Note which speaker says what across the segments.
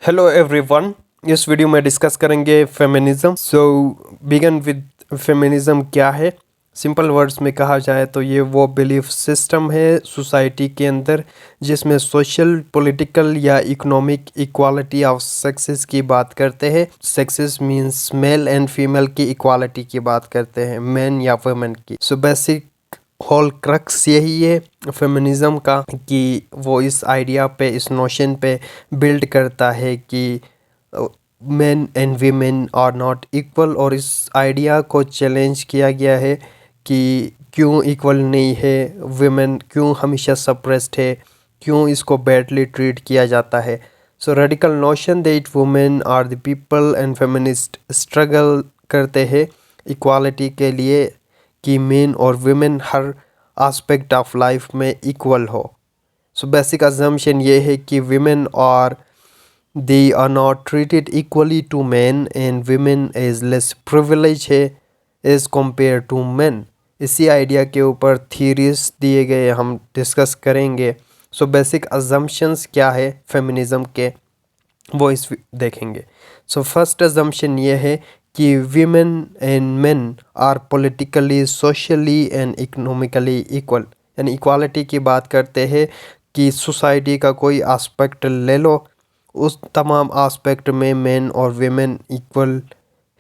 Speaker 1: Hello everyone. इस video में discuss करेंगे फेमिनिज्म। बिगन विद फेमिनिज्म क्या है। सिंपल वर्ड्स में कहा जाए तो ये वो बिलीफ सिस्टम है सोसाइटी के अंदर जिसमें सोशल पॉलिटिकल या इकोनॉमिक इक्वालिटी ऑफ सेक्सेस की बात करते हैं। Sexes means male and female की इक्वालिटी की बात करते हैं, मेन या वुमेन की। बेसिक होल क्रक्स यही है फेमिनिज्म का कि वो इस आइडिया पे, इस नोशन पे बिल्ड करता है कि men and women are not equal, और इस आइडिया को चैलेंज किया गया है कि क्यों इक्वल नहीं है, वीमेन क्यों हमेशा सप्रेस्ड है, क्यों इसको बैडली ट्रीट किया जाता है। Radical notion that women are the people and feminist struggle करते हैं इक्वालिटी के लिए कि मेन और वुमेन हर एस्पेक्ट ऑफ लाइफ में इक्वल हो। बेसिक अजम्पशन ये है कि women are they are not treated equally to men and women is less privileged है as compared to men। इसी आइडिया के ऊपर थीरीज दिए गए, हम डिस्कस करेंगे। बेसिक अजम्पशंस क्या है फेमिनिज्म के, वो इस देखेंगे। फर्स्ट अजम्पशन ये है कि women and men are politically, socially and economically equal. यानी इक्वालिटी की बात करते हैं कि सोसाइटी का कोई एस्पेक्ट ले लो, उस तमाम एस्पेक्ट में मेन और वीमेन इक्वल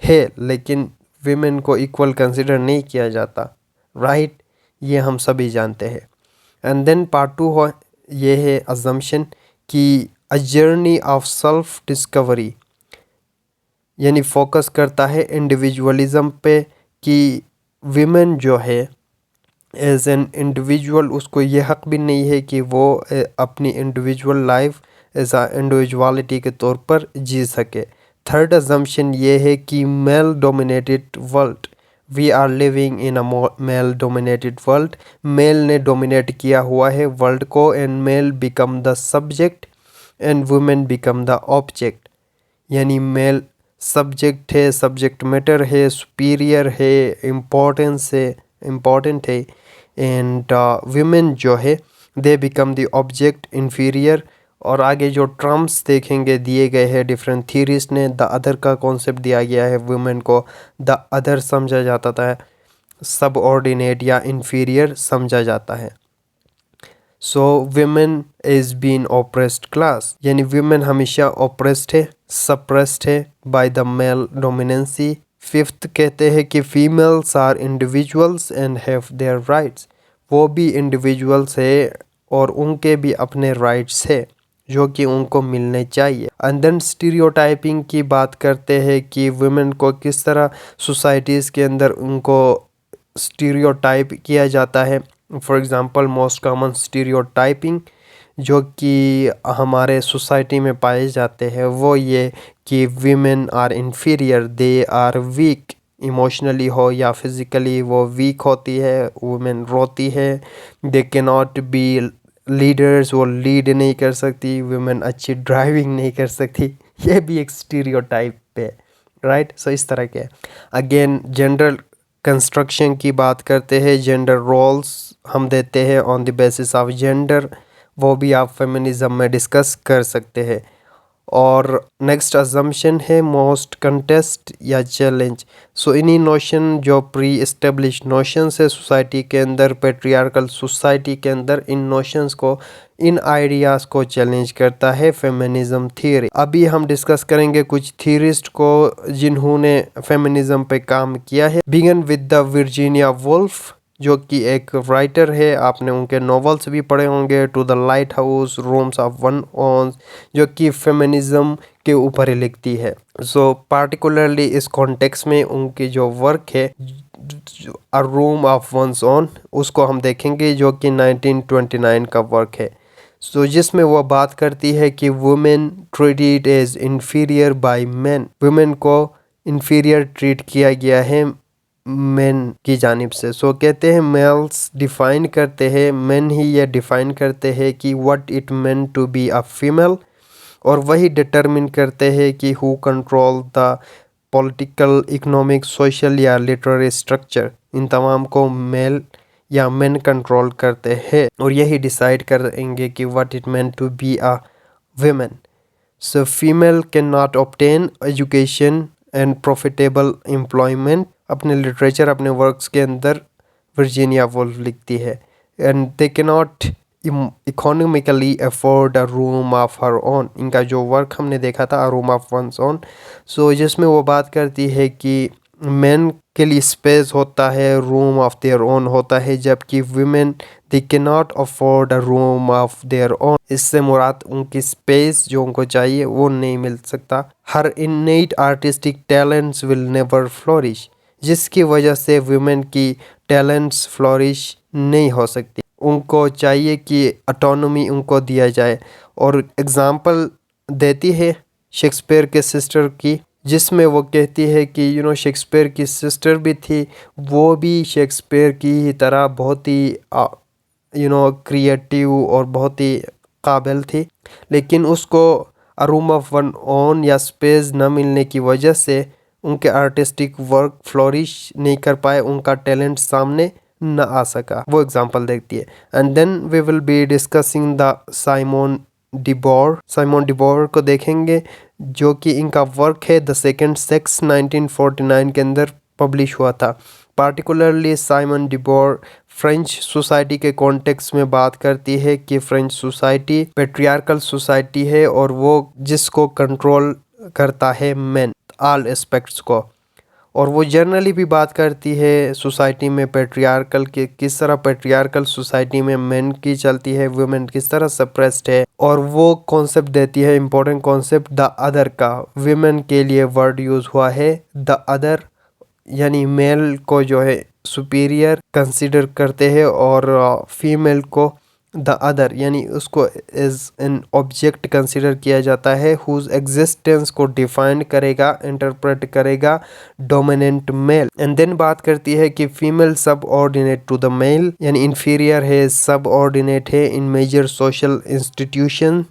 Speaker 1: है, लेकिन वीमेन को इक्वल कंसिडर नहीं किया जाता। राइट, ये हम सभी जानते हैं। एंड देन पार्ट टू हो ये है अजम्पशन कि a journey of self discovery, यानी फोकस करता है इंडिविजुअलिज्म पे कि विमेन जो है एज एन इंडिविजुअल, उसको ये हक भी नहीं है कि वो अपनी इंडिविजुअल लाइफ एज आ इंडिविजुअलिटी के तौर पर जी सके। थर्ड अजम्पशन ये है कि male dominated world, we are living in a male dominated world. Male ने डोमिनेट किया हुआ है वर्ल्ड को, and male become the subject and women become the object. यानी मेल सब्जेक्ट है, सब्जेक्ट मैटर है, सुपीरियर है, इम्पोर्टेंट है, एंड विमेन जो है they become the object, inferior. और आगे जो टर्म्स देखेंगे दिए गए हैं डिफरेंट थीरीज ने, द अदर का कॉन्सेप्ट दिया गया है, वुमेन को द अदर समझा जाता था, सबऑर्डिनेट या इन्फीरियर समझा जाता है। Women is been oppressed class, यानी विमेन हमेशा ओप्रेस्ड है, सप्रेस्ड है by the male dominancy. Fifth कहते हैं कि females are individuals and have their rights, वो भी इंडिविजुअल्स है और उनके भी अपने राइट्स है जो कि उनको मिलने चाहिए। एंड देन स्टीरियोटाइपिंग की बात करते हैं कि वुमेन को किस तरह सोसाइटीज़ के अंदर उनको स्टीरियोटाइप किया जाता है। For example most common stereotyping जो कि हमारे सोसाइटी में पाए जाते हैं वो ये कि women are inferior, they are weak, emotionally हो या फिज़िकली वो वीक होती है, वुमेन रोती है, दे के नॉट बी लीडर्स, वो लीड नहीं कर सकती, वुमेन अच्छी ड्राइविंग नहीं कर सकती। ये भी एक स्टीरियोटाइप है, राइट। इस तरह के अगेन जेंडर कंस्ट्रक्शन की बात करते हैं, जेंडर रोल्स हम देते हैं on the basis of gender, वो भी आप फेमिनिज्म में डिस्कस कर सकते हैं। और नेक्स्ट अजम्पशन है मोस्ट कंटेस्ट या चैलेंज। इन्हीं नोशन जो प्री एस्टेब्लिश नोशंस है सोसाइटी के अंदर, पेट्रियार्कल सोसाइटी के अंदर, इन नोशंस को, इन आइडियाज़ को चैलेंज करता है फेमिनिज्म थ्योरी। अभी हम डिस्कस करेंगे कुछ थ्योरिस्ट को जिन्होंने फेमिनिज्म पे काम किया है। Begin with the Virginia Woolf जो कि एक राइटर है, आपने उनके नॉवेल्स भी पढ़े होंगे, to the lighthouse, rooms of one owns, जो कि फेमिनिज्म के ऊपर ही लिखती है। पार्टिकुलरली इस कॉन्टेक्स्ट में उनकी जो वर्क है अ रूम ऑफ वंस ओन, उसको हम देखेंगे जो कि 1929 का वर्क है। जिसमें वो बात करती है कि women treated as inferior by men, women को इन्फीरियर ट्रीट किया गया है मेन की जानिब से। कहते हैं मेल्स डिफ़ाइन करते हैं, मेन ही ये डिफ़ाइन करते हैं कि what it mean to be a female, और वही डिटरमिन करते हैं कि who control the political, economic, social या लिटरेरी स्ट्रक्चर। इन तमाम को मेल या मेन कंट्रोल करते हैं और यही डिसाइड करेंगे कि what it mean to be a women. So female can not obtain education and profitable employment. अपने लिटरेचर, अपने वर्क्स के अंदर वर्जीनिया वुल्फ लिखती है, and they can not economically afford a room of her own. इनका जो work हमने देखा था, a room of one's own, so जिसमें वो बात करती है कि मेन के लिए स्पेस होता है, रूम ऑफ देयर ओन होता है, जबकि women they can not afford a room of their own. इससे मुराद उनकी स्पेस जो उनको चाहिए वो नहीं मिल सकता। Her innate artistic talents will never flourish, जिसकी वजह से वुमेन की टैलेंट्स फ्लोरिश नहीं हो सकती। उनको चाहिए कि ऑटोनॉमी उनको दिया जाए। और एग्ज़ाम्पल देती है शेक्सपियर के सिस्टर की, जिसमें वो कहती है कि शेक्सपियर की सिस्टर भी थी, वो भी शेक्सपियर की ही तरह बहुत ही क्रिएटिव और बहुत ही काबिल थी, लेकिन उसको अ रूम ऑफ वन ओन या स्पेस न मिलने की वजह से उनके आर्टिस्टिक वर्क फ्लोरिश नहीं कर पाए, उनका टैलेंट सामने न आ सका। वो एग्जांपल देखती है। And then we will be discussing the Simone de Beauvoir. Simone de Beauvoir को देखेंगे, जो कि इनका वर्क है द सेकंड सेक्स 1949 के अंदर पब्लिश हुआ था। पार्टिकुलरली साइमन डिबोर फ्रेंच सोसाइटी के कॉन्टेक्स्ट में बात करती है कि फ्रेंच सोसाइटी पेट्रियार्कल सोसाइटी है और वो जिसको कंट्रोल करता है मेन, ऑल एस्पेक्ट्स को। और वो जनरली भी बात करती है सोसाइटी में पेट्रियार्कल के, किस तरह पेट्रियार्कल सोसाइटी में मेन की चलती है, वुमेन किस तरह सप्रेस्ड है। और वो कॉन्सेप्ट देती है, इम्पोर्टेंट कॉन्सेप्ट द अदर का। वुमेन के लिए वर्ड यूज़ हुआ है द अदर, यानी मेल को जो है सुपीरियर कंसिडर करते हैं और फीमेल को द अदर, यानी उसको एज एन ऑब्जेक्ट कंसिडर किया जाता है, हुज एग्जिस्टेंस को डिफाइन करेगा, इंटरप्रेट करेगा डोमिनेंट मेल। एंड देन बात करती है कि female subordinate to the male, यानी इन्फीरियर है, सब ऑर्डिनेट है in major social institution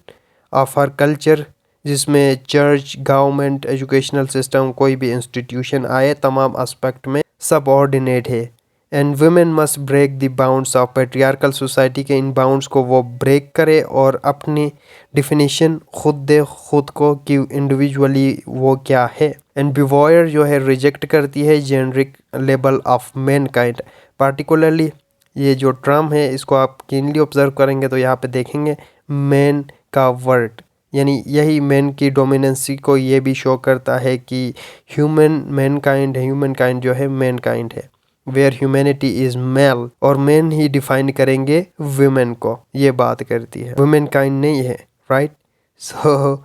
Speaker 1: of her culture, जिसमें चर्च, गवर्नमेंट, एजुकेशनल सिस्टम, कोई भी इंस्टीट्यूशन आए, तमाम एस्पेक्ट में सब ऑर्डिनेट है। And women must break the bounds of patriarchal society के, इन बाउंड्स को वो ब्रेक करे और अपनी डिफिनीशन खुद दे खुद को कि इंडिविजुअली वो क्या है। एंड बिवॉयर जो है रिजेक्ट करती है generic label of man kind. Particularly ये जो टर्म है, इसको आप कीनली ऑब्जर्व करेंगे तो यहाँ पे देखेंगे मैन का वर्ड, यानी यही मैन की डोमिनेंसी को ये भी शो करता है कि ह्यूमन मैन काइंड है, ह्यूमन काइंड जो है मैन काइंड है, वेयर ह्यूमैनिटी इज मेल, और मैन ही डिफाइन करेंगे वुमेन को, ये बात करती है, वुमेन काइंड नहीं है, राइट। सो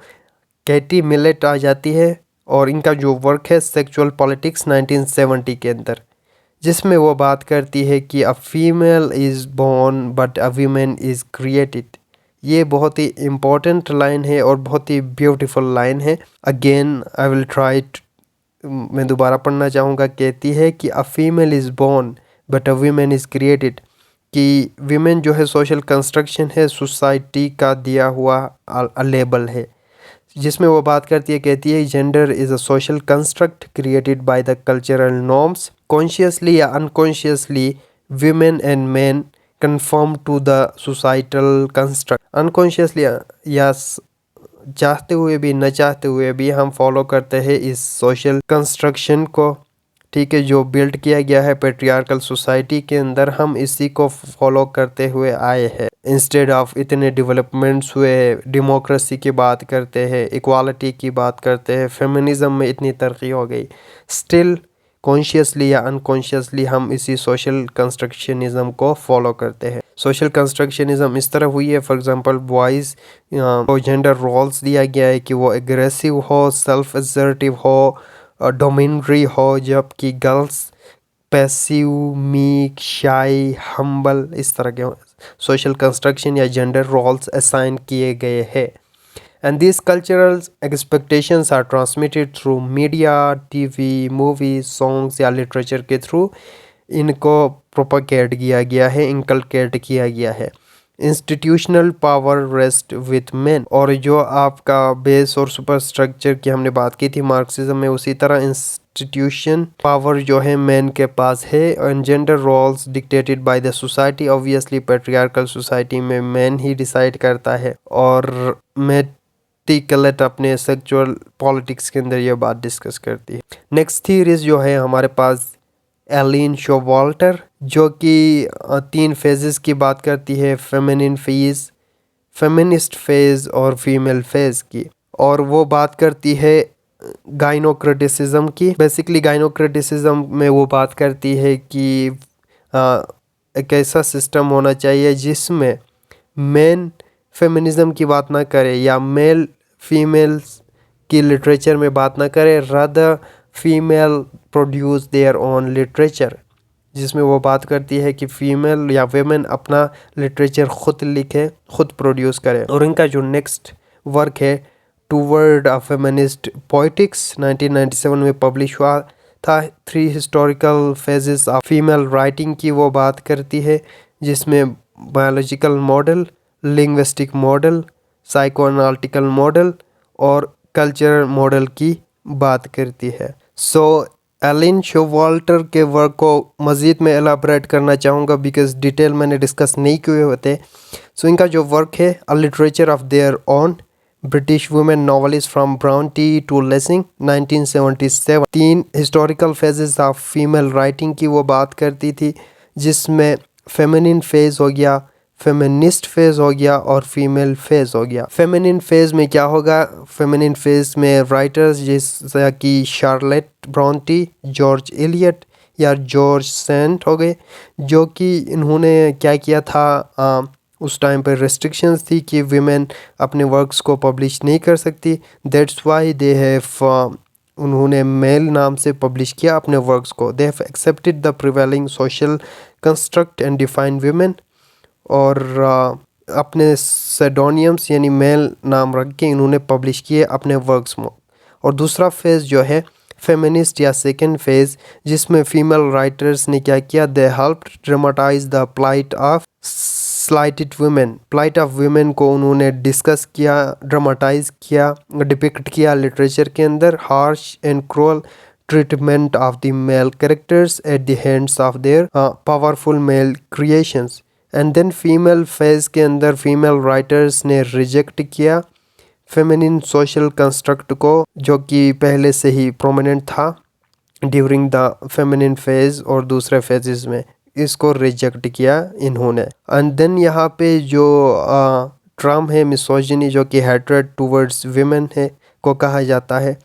Speaker 1: कैटी मिलेट आ जाती है और इनका जो वर्क है सेक्सुअल पॉलिटिक्स 1970 के अंदर, जिसमें वो बात करती है कि a female is born but a women is created. ये बहुत ही इम्पोर्टेंट लाइन है और बहुत ही ब्यूटीफुल लाइन है। अगेन आई विल ट्राई, मैं दोबारा पढ़ना चाहूँगा। कहती है कि a female is born but a women is created, कि वीमेन जो है सोशल कंस्ट्रक्शन है, सोसाइटी का दिया हुआ लेबल है, जिसमें वो बात करती है, कहती है gender is a social construct created by the cultural norms, consciously या unconsciously women and men conform to the societal construct। Unconsciously या चाहते हुए भी न चाहते हुए भी हम फॉलो करते हैं इस सोशल कंस्ट्रक्शन को, ठीक है, जो बिल्ड किया गया है पेट्रियार्कल सोसाइटी के अंदर, हम इसी को फॉलो करते हुए आए हैं। इंस्टेड ऑफ इतने डेवलपमेंट्स हुए, डेमोक्रेसी की बात करते हैं, इक्वालिटी की बात करते हैं, फेमिनिज्म में इतनी तरक्की हो गई, स्टिल कॉन्शियसली या अनकॉन्शियसली हम इसी सोशल कंस्ट्रक्शनिज्म को फॉलो करते हैं। सोशल कंस्ट्रक्शनिज्म इस तरह हुई है, फॉर एग्जांपल बॉयज़ को जेंडर रोल्स दिया गया है कि वो एग्रेसिव हो, सेल्फ असर्टिव हो, डोमिनेटरी हो, जबकि गर्ल्स पैसिव, मीक, शाई, हम्बल, इस तरह के सोशल कंस्ट्रक्शन या जेंडर रोल्स असाइन किए गए हैं। And these cultural expectations are transmitted through media, TV, movies, songs या लिटरेचर के थ्रू इनको प्रोपागेट किया गया है, इनकलकेट किया गया है। Institutional power rest with main, और जो आपका बेस और सुपर स्ट्रक्चर की हमने बात की थी मार्क्सिज्म में, उसी तरह इंस्टीट्यूशन पावर जो है मेन के पास है। And gender roles dictated by the society, obviously patriarchal society में मेन ही डिसाइड करता है। और आर्टिकलेट अपने सेक्सुअल पॉलिटिक्स के अंदर ये बात डिस्कस करती है। नेक्स्ट थीरीज जो है हमारे पास एलिन शोवाल्टर, जो कि 3 फेजेस की बात करती है, फेमिनिन फेज, फेमिनिस्ट फेज और फीमेल फेज की। और वो बात करती है गाइनोक्रिटिसिज्म की। बेसिकली गाइनोक्रिटिसिज्म में वो बात करती है कि एक ऐसा सिस्टम होना चाहिए जिसमें मेन फेमिनिज्म की बात ना करे या मेल फीमेल्स की लिटरेचर में बात ना करे, rather female produce their own literature, जिसमें वो बात करती है कि फीमेल या वेमेन अपना लिटरेचर खुद लिखे, खुद प्रोड्यूस करे। और इनका जो नेक्स्ट वर्क है टूवर्ड अ फेमिनिस्ट पोइटिक्स 1997 में पब्लिश हुआ था। 3 historical phases of female writing की वो बात करती है, जिसमें biological model, linguistic model, psychoanalytic model और कल्चरल मॉडल की बात करती है। सो एलिन शोवाल्टर के वर्क को मज़ीद मैं एलाबरेट करना चाहूँगा बिकॉज डिटेल मैंने डिस्कस नहीं किए होते। सो इनका जो वर्क है a literature of their own, British women novelist from Brontë to Lessing 1977, 3 historical phases of female writing की वो बात करती थी, जिसमें फेमिनिन फेज हो गया, फेमिनिस्ट फेज हो गया और फीमेल फेज हो गया। फेमिनिन फेज में क्या होगा, फेमिनिन फेज में राइटर्स जैसा कि शार्लेट ब्रॉन्टी, जॉर्ज एलियट या जॉर्ज सेंट हो गए, जो कि इन्होंने क्या किया था, उस टाइम पर रेस्ट्रिक्शंस थी कि वीमेन अपने वर्क्स को पब्लिश नहीं कर सकती। दैट्स वाई दे हैव उन्होंने मेल नाम से पब्लिश किया अपने वर्क्स को। They have accepted the prevailing social construct and define women, और अपने सेडोनियम्स यानी मेल नाम रख के इन्होंने पब्लिश किए अपने वर्क्स में। और दूसरा फेज़ जो है फेमिनिस्ट या सेकंड फेज़, जिसमें फीमेल राइटर्स ने क्या किया, they helped dramatize the plight of slighted women. Plight of women को उन्होंने डिस्कस किया, ड्रामेटाइज किया, डिपिक्ट किया लिटरेचर के अंदर। Harsh and cruel treatment of the male characters at the hands of their powerful male creations. And then female phase के अंदर female writers ने रिजेक्ट किया फेमिनिन सोशल कंस्ट्रक्ट को, जो कि पहले से ही प्रोमिनेंट था ड्यूरिंग द फेमिनिन फेज़ और दूसरे फेजेस में, इसको रिजेक्ट किया इन्होंने। एंड देन यहाँ पे जो टर्म है मिसोजिनी, जो कि हैट्रेड टूवर्ड्स विमेन है को कहा जाता है,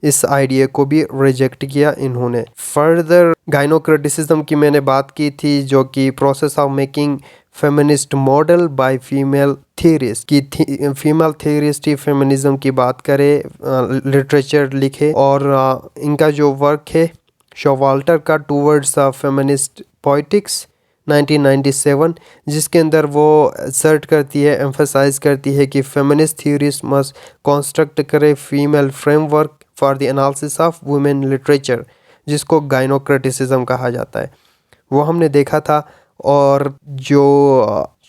Speaker 1: इस आइडिया को भी रिजेक्ट किया इन्होंने। फर्दर गाइनोक्रिटिसिज्म की मैंने बात की थी, जो कि process of making feminist model by female theorist की फीमेल थियरिस्ट ही फेमिनिज्म की बात करे, लिटरेचर लिखे। और इनका जो वर्क है शोवाल्टर का टूवर्ड्स फेमिनिस्ट पोइटिक्स 1997, जिसके अंदर वो सर्ट करती है, एम्फसाइज करती है कि फेमिनिस्ट थियरिस्ट मस्ट कंस्ट्रक्ट करे female framework for the analysis of women literature, जिसको गाइनोक्रिटिसिज्म कहा जाता है, वो हमने देखा था। और जो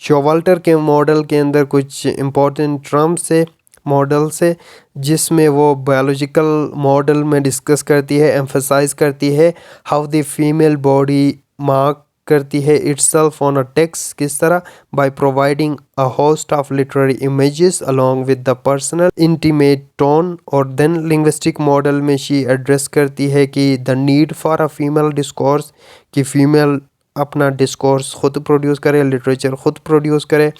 Speaker 1: शोवाल्टर के मॉडल के अंदर कुछ इम्पोर्टेंट टर्म्स है, मॉडल से, जिसमें वो बायोलॉजिकल मॉडल में डिस्कस करती है, एम्फसाइज करती है how the female body mark करती है इटसेल्फ ऑन अ टेक्स्ट, किस तरह, by providing a host of literary images along with the personal intimate tone. और देन लिंग्विस्टिक मॉडल में शी एड्रेस करती है कि the need for a female discourse, कि फीमेल अपना डिस्कोर्स खुद प्रोड्यूस करे, लिटरेचर खुद प्रोड्यूस करे,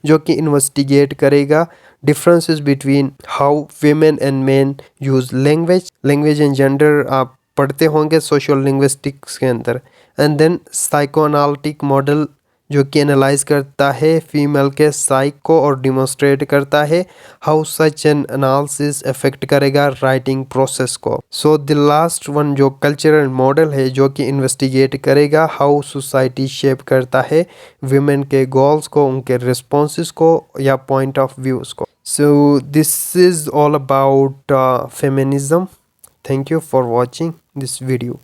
Speaker 1: जो कि इन्वेस्टिगेट करेगा differences between how women and main use language and gender आप पढ़ते होंगे सोशल लिंग्विस्टिक्स के अंदर। एंड देन साइकोएनालिटिक मॉडल, जो कि एनालाइज करता है फीमेल के साइको और डिमोन्स्ट्रेट करता है how such an analysis affect करेगा राइटिंग प्रोसेस को। सो द लास्ट वन जो कल्चरल मॉडल है, जो कि इन्वेस्टिगेट करेगा हाउ सोसाइटी शेप करता है विमेन के गोल्स को, उनके रिस्पॉन्सेस को या पॉइंट ऑफ व्यूज़ को। So this is all about feminism. Thank you for watching this video.